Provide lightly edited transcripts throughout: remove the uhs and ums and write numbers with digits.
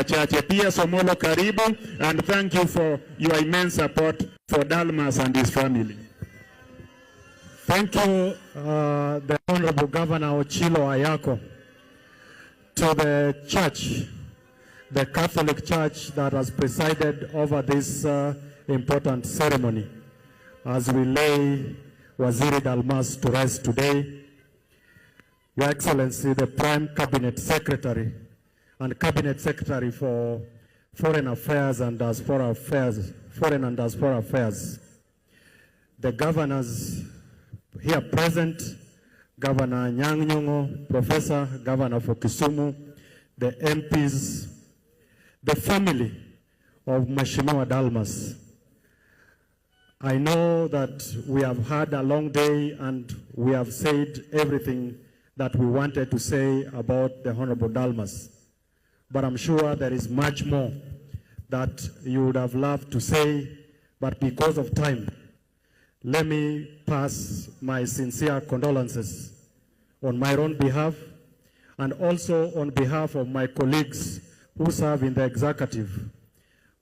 chache. Pia Omollo, karibu, and thank you for your immense support for Dalmas and his family. Thank you, the Honorable Governor Ochilo Ayako, to the church, the Catholic Church that has presided over this important ceremony as we lay Waziri Dalmas to rest today. Your Excellency, the Prime Cabinet Secretary and Cabinet Secretary for Foreign Affairs and Diaspora Affairs, Foreign and Diaspora Affairs, the governors here present, Governor Nyang'nyong'o, Professor, Governor for Kisumu, the MPs, the family of Mheshimiwa Dalmas. I know that we have had a long day and we have said everything that we wanted to say about the Honorable Dalmas. But I'm sure there is much more that you would have loved to say, but because of time, let me pass my sincere condolences on my own behalf and also on behalf of my colleagues who serve in the executive.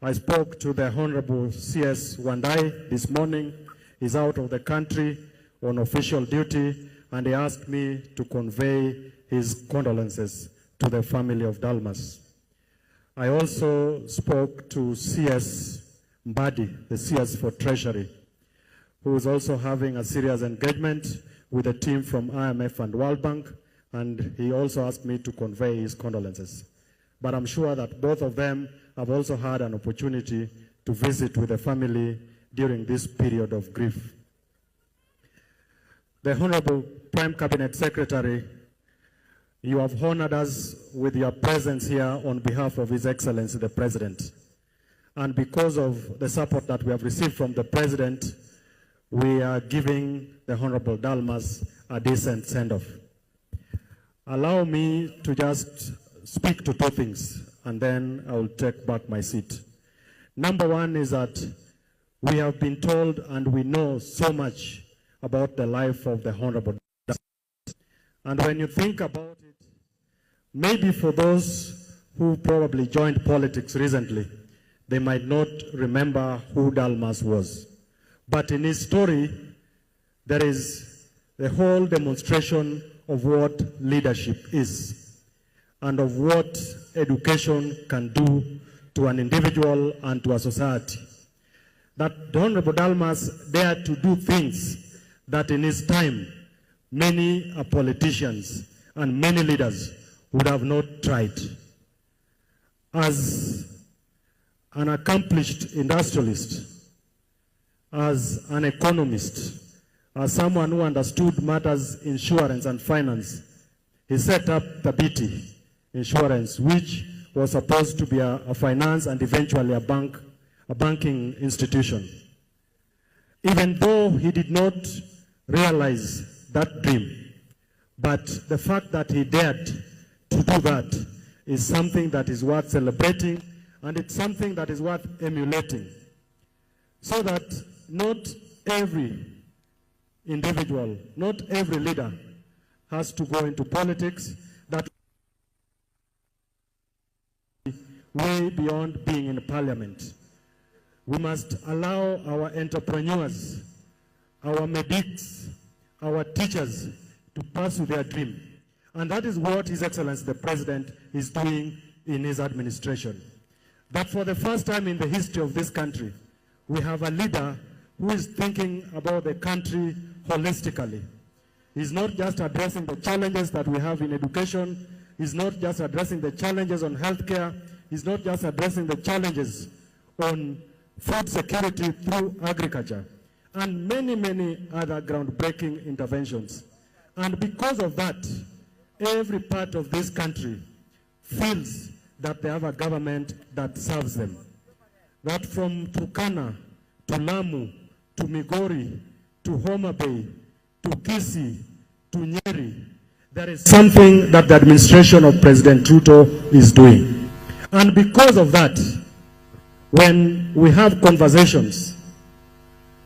I spoke to the Honorable C.S. Wandai this morning. He's out of the country on official duty, and he asked me to convey his condolences to the family of Dalmas. I also spoke to C.S. Mbadi, the CS for Treasury, who is also having a serious engagement with a team from IMF and World Bank, and he also asked me to convey his condolences. But I'm sure that both of them have also had an opportunity to visit with the family during this period of grief. The Honorable Prime Cabinet Secretary, you have honored us with your presence here on behalf of His Excellency the President. And because of the support that we have received from the President, we are giving the Honorable Dalmas a decent send-off. Allow me to just speak to two things, and then I will take back my seat. Number one is that we have been told and we know so much about the life of the Honorable Dalmas. And when you think about it, maybe for those who probably joined politics recently, they might not remember who Dalmas was. But in his story, there is the whole demonstration of what leadership is and of what education can do to an individual and to a society. That the Honorable Dalmas dared to do things that in his time many politicians and many leaders would have not tried. As an accomplished industrialist, as an economist, as someone who understood matters insurance and finance, he set up the BT Insurance, which was supposed to be a finance and eventually a banking institution. Even though he did not realize that dream, but the fact that he dared to do that is something that is worth celebrating, and it's something that is worth emulating, so that not every individual, not every leader has to go into politics, that way beyond being in parliament. We must allow our entrepreneurs, our medics, our teachers to pursue their dream. And that is what His Excellency the President is doing in his administration. That for the first time in the history of this country, we have a leader who is thinking about the country holistically. He's not just addressing the challenges that we have in education. He's not just addressing the challenges on healthcare. He's not just addressing the challenges on food security through agriculture and many, many other groundbreaking interventions. And because of that, every part of this country feels that they have a government that serves them. That from Turkana to Lamu to Migori to Homa Bay to Kisii to Nyeri, there is something that the administration of President Ruto is doing. And because of that, when we have conversations,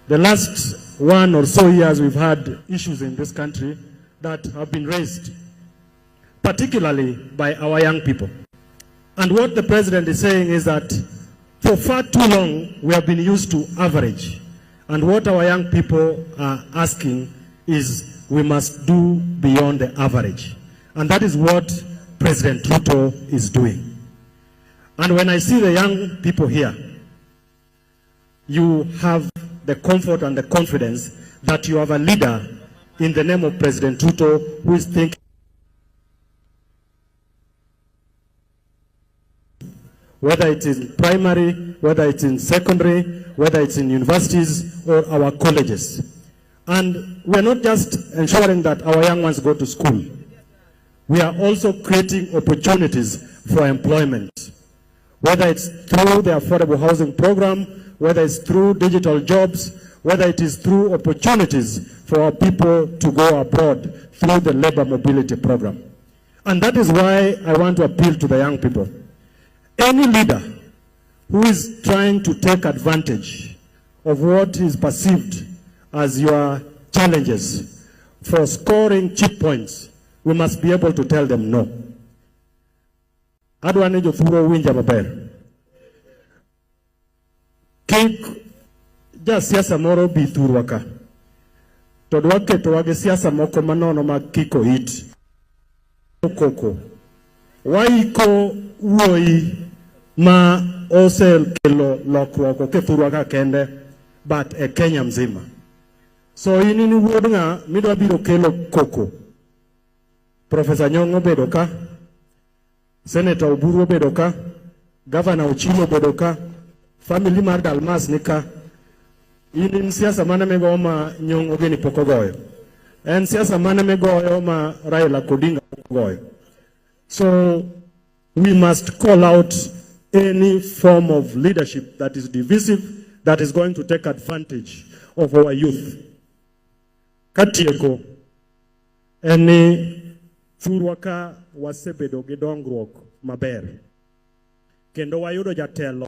the last 1 or so years we've had issues in this country that have been raised, particularly by our young people. And what the president is saying is that for far too long, we have been used to average. And what our young people are asking is we must do beyond the average. And that is what President Ruto is doing. And when I see the young people here, you have the comfort and the confidence that you have a leader in the name of President Ruto who is thinking whether it's in primary, whether it's in secondary, whether it's in universities or our colleges. And we're not just ensuring that our young ones go to school. We are also creating opportunities for employment, whether it's through the affordable housing program, whether it's through digital jobs, whether it is through opportunities for our people to go abroad through the labor mobility program. And that is why I want to appeal to the young people. Any leader who is trying to take advantage of what is perceived as your challenges for scoring cheap points, we must be able to tell them no. Adwani jo thuro winja maber. Kik ja siasa moro bi thurwa ka. To dwaketo wage siasa moko manono mag kiko it. Koko. Waiko wuoi ma ose kelo lokruok ke thurwa ka kende but e Kenya mzima. So ini ni wuod nga midwa biro kelo koko. Professor Nyong'o bedo ka, Senator Oburu bedo ka, Governor Ochilo bedo ka, family mar Dalmas ni ka. In siasa mana mego ma Nyong'o geni poko goyo. En siasa mana mego ma Raila Odinga poko goyo. So we must call out any form of leadership that is divisive, that is going to take advantage of our youth. Katieko, any thurwaka wasebedo gi dongruok maber. Kendo wayudo jatelo